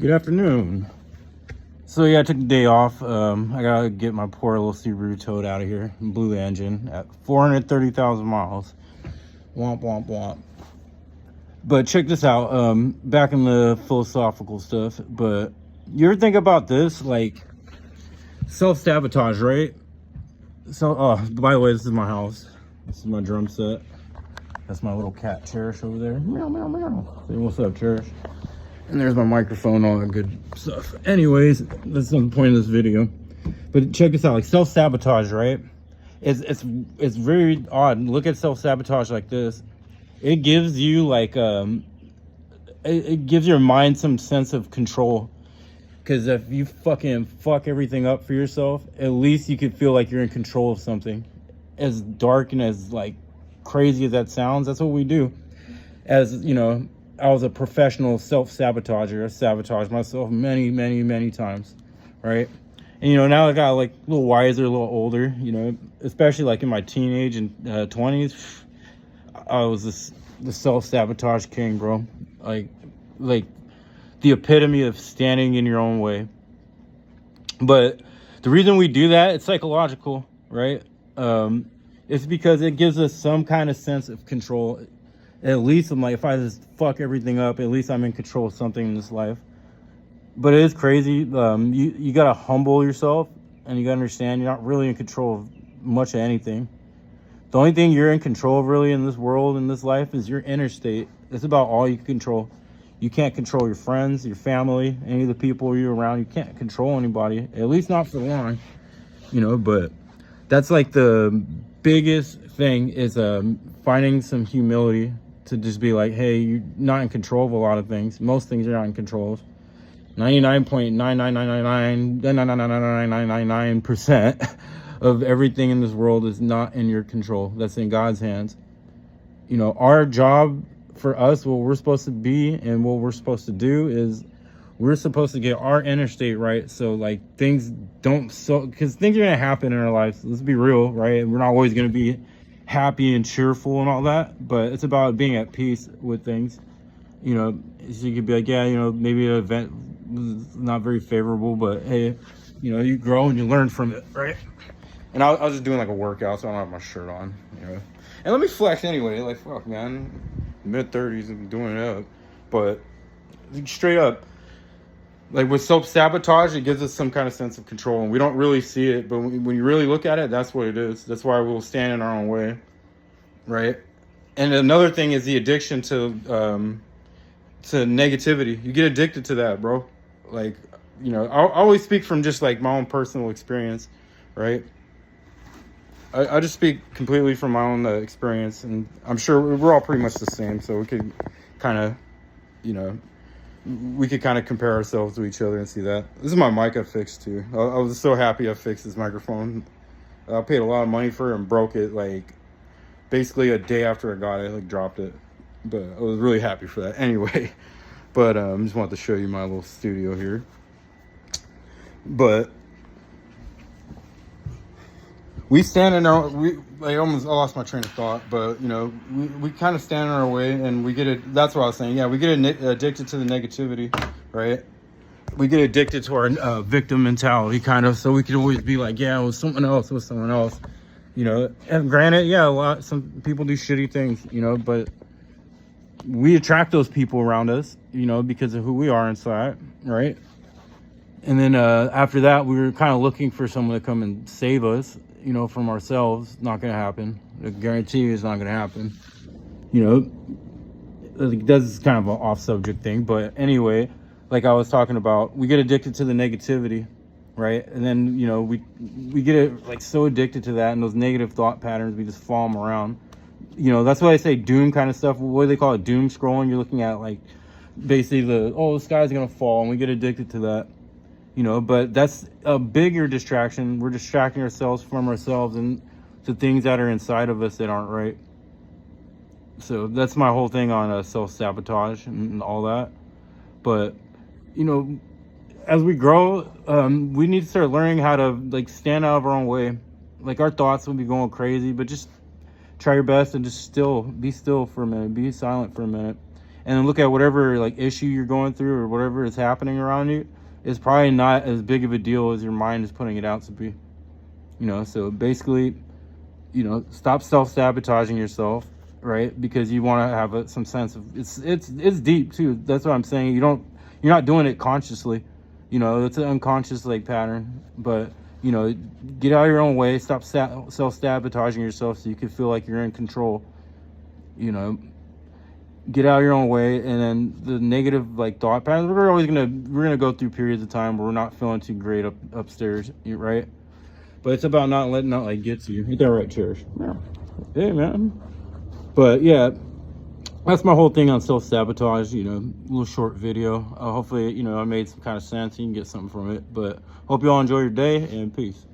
Good afternoon. So yeah, I took the day off. I gotta get my poor little Subaru towed out of here. Blew the engine at 430,000 miles. Womp womp womp. But check this out. Back in the philosophical stuff. But you ever think about this, like self-sabotage, right? So, oh, by the way, this is my house. This is my drum set. That's my little cat Cherish over there. Meow meow meow. Say what's up, Cherish. And there's my microphone, all that good stuff. Anyways, that's the point of this video. But check this out, like self-sabotage, right? It's very odd. Look at self-sabotage like this. It gives you like it gives your mind some sense of control. Because if you fucking fuck everything up for yourself, at least you could feel like you're in control of something. As dark and as like crazy as that sounds, that's what we do. As you know, I was a professional self-sabotager. I sabotaged myself many times, right? And you know, now I got like a little wiser, a little older, you know, especially like in my teenage and 20s, I was the self-sabotage king, bro. Like the epitome of standing in your own way. But the reason we do that, it's psychological, right? It's because it gives us some kind of sense of control. At least I'm like, if I just fuck everything up, at least I'm in control of something in this life. But it is crazy. You gotta humble yourself, and you gotta understand you're not really in control of much of anything. The only thing you're in control of really in this world, in this life, is your inner state. That's about all you can control. You can't control your friends, your family, any of the people you're around. You can't control anybody, at least not for long, you know. But that's like the biggest thing is finding some humility to just be like, hey, you're not in control of a lot of things. Most things you're not in control of. 99.999999999% of everything in this world is not in your control. That's in God's hands. You know, our job for us, what we're supposed to be and what we're supposed to do is we're supposed to get our inner state right. So like things don't, because things are going to happen in our lives. Let's be real, right? We're not always going to be happy and cheerful and all that, but it's about being at peace with things. You know, so you could be like, yeah, you know, maybe an event was not very favorable, but hey, you know, you grow and you learn from it, right? And I was just doing like a workout, so I don't have my shirt on, you know. And let me flex anyway, like, fuck, man, mid-30s and doing it up. But straight up, like with self-sabotage, it gives us some kind of sense of control, and we don't really see it, but when you really look at it, that's what it is. That's why we'll stand in our own way, right? And another thing is the addiction to negativity. You get addicted to that, bro. Like, you know, I always speak from just like my own personal experience, right? I just speak completely from my own experience, and I'm sure we're all pretty much the same, so we could kind of, you know, we could kind of compare ourselves to each other and see that. This is my mic I fixed too. I was so happy I fixed this microphone. I paid a lot of money for it and broke it like basically a day after I got it, like dropped it. But I was really happy for that anyway. But just wanted to show you my little studio here. But we stand in our, I lost my train of thought, but you know, we kind of stand in our way, and we get it. That's what I was saying. Yeah, we get addicted to the negativity, right? We get addicted to our victim mentality, kind of. So we could always be like, yeah, it was someone else. You know. And granted, yeah, some people do shitty things, you know, but we attract those people around us, you know, because of who we are inside, right? And then after that, we were kind of looking for someone to come and save us, you know, from ourselves. Not going to happen. I guarantee you it's not going to happen. You know, that's kind of an off-subject thing. But anyway, like I was talking about, we get addicted to the negativity, right? And then, you know, we get like so addicted to that and those negative thought patterns, we just follow them around. You know, that's why I say doom kind of stuff. What do they call it? Doom scrolling. You're looking at like basically the sky's going to fall, and we get addicted to that. You know, but that's a bigger distraction. We're distracting ourselves from ourselves and to things that are inside of us that aren't right. So that's my whole thing on self-sabotage and all that. But, you know, as we grow, we need to start learning how to like stand out of our own way. Like our thoughts will be going crazy, but just try your best and just be still for a minute, be silent for a minute. and then look at whatever like issue you're going through or whatever is happening around you. It's probably not as big of a deal as your mind is putting it out to be. You know, so basically, you know, stop self-sabotaging yourself, right? Because you want to have some sense of it's deep too. That's what I'm saying. You're not doing it consciously. You know, it's an unconscious like pattern. But you know, get out of your own way. Stop self-sabotaging yourself so you can feel like you're in control. You know, get out of your own way. And then the negative like thought patterns, we're gonna go through periods of time where we're not feeling too great upstairs, right? But it's about not letting that like get to you. Ain't that right, Cherish? Yeah. Hey, man. But yeah, that's my whole thing on self-sabotage. You know, a little short video. Hopefully, you know, I made some kind of sense. You can get something from it. But hope you all enjoy your day, and peace.